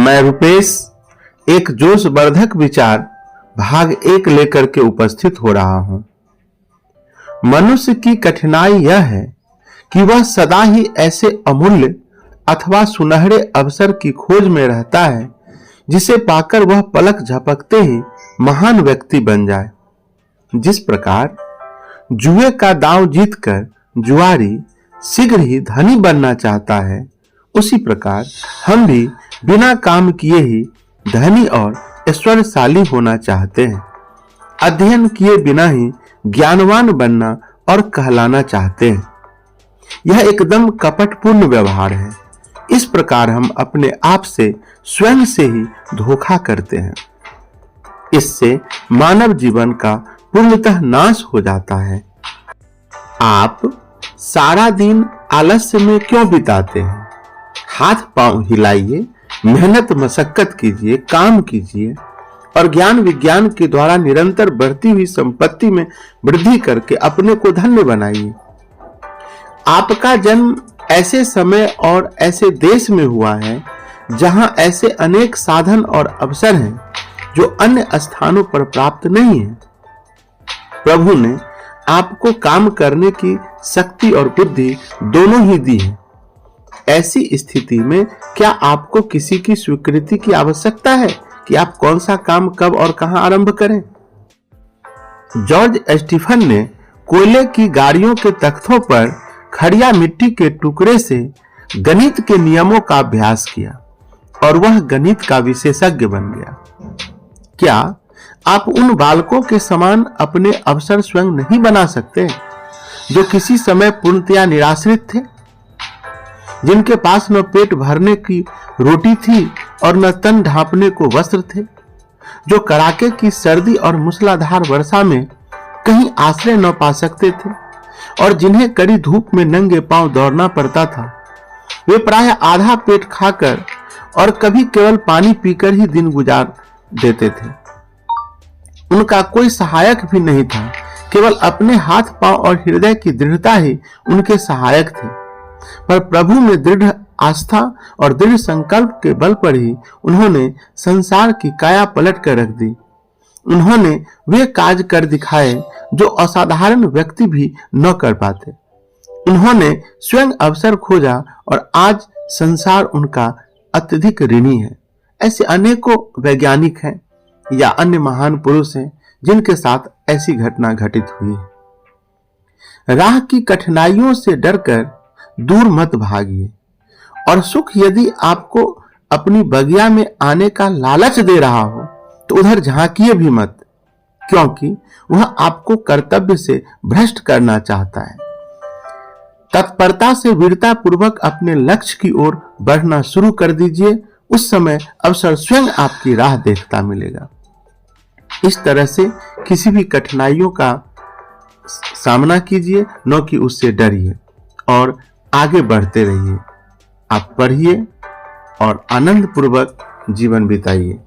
मैं रुपेश एक जोशवर्धक विचार भाग 1 लेकर के उपस्थित हो रहा हूं। मनुष्य की कठिनाई यह है कि वह सदा ही ऐसे अमूल्य अथवा सुनहरे अवसर की खोज में रहता है जिसे पाकर वह पलक झपकते ही महान व्यक्ति बन जाए। जिस प्रकार जुए का दांव जीतकर जुआरी शीघ्र ही धनी बनना चाहता है, उसी प्रकार हम भी बिना काम किए ही धनी और ऐश्वर्यशाली होना चाहते हैं। अध्ययन किए बिना ही ज्ञानवान बनना और कहलाना चाहते हैं। यह एकदम कपटपूर्ण व्यवहार है। इस प्रकार हम अपने आप से स्वयं से ही धोखा करते हैं। इससे मानव जीवन का पूर्णतः नाश हो जाता है। आप सारा दिन आलस्य में क्यों बिताते हैं? हाथ पांव हिलाइए, मेहनत मशक्कत कीजिए, काम कीजिए और ज्ञान विज्ञान के द्वारा निरंतर बढ़ती हुई संपत्ति में वृद्धि करके अपने को धन्य बनाइए। आपका जन्म ऐसे समय और ऐसे देश में हुआ है जहां ऐसे अनेक साधन और अवसर हैं जो अन्य स्थानों पर प्राप्त नहीं है। प्रभु ने आपको काम करने की शक्ति और बुद्धि दोनों ही दी है। ऐसी स्थिति में क्या आपको किसी की स्वीकृति की आवश्यकता है कि आप कौन सा काम कब और कहां आरंभ करें? जॉर्ज स्टीफन ने कोयले की गाड़ियों के तख्तों पर खड़िया मिट्टी के टुकड़े से गणित के नियमों का अभ्यास किया और वह गणित का विशेषज्ञ बन गया। क्या आप उन बालकों के समान अपने अवसर स्वयं नहीं बना सकते जो किसी समय पूर्णतया निराश्रित थे, जिनके पास न पेट भरने की रोटी थी और न तन ढांपने को वस्त्र थे, जो कड़ाके की सर्दी और मूसलाधार वर्षा में कहीं आश्रय न पा सकते थे और जिन्हें कड़ी धूप में नंगे पांव दौड़ना पड़ता था। वे प्राय आधा पेट खाकर और कभी केवल पानी पीकर ही दिन गुजार देते थे। उनका कोई सहायक भी नहीं था, केवल अपने हाथ पांव और हृदय की दृढ़ता ही उनके सहायक थे। पर प्रभु में दृढ़ आस्था और दृढ़ संकल्प के बल पर ही उन्होंने संसार की काया पलट कर रख दी। उन्होंने वे कार्य कर दिखाए जो असाधारण व्यक्ति भी न कर पाते। उन्होंने स्वयं अवसर खोजा और आज संसार उनका अत्यधिक ऋणी है। ऐसे अनेकों वैज्ञानिक हैं या अन्य महान पुरुष हैं जिनके साथ ऐसी घटना घटित हुई है। राह की कठिनाइयों से डरकर दूर मत भागिए और सुख यदि आपको अपनी बगिया में आने का लालच दे रहा हो तो उधर झांकिए भी मत, क्योंकि वह आपको कर्तव्य से भ्रष्ट करना चाहता है। तत्परता से वीरता पूर्वक अपने लक्ष्य की ओर बढ़ना शुरू कर दीजिए। उस समय अवसर स्वयं आपकी राह देखता मिलेगा। इस तरह से किसी भी कठिनाइयों का सामना कीजिए, न कि उससे डरिए और आगे बढ़ते रहिए। आप पढ़िए और आनंद पूर्वक जीवन बिताइए।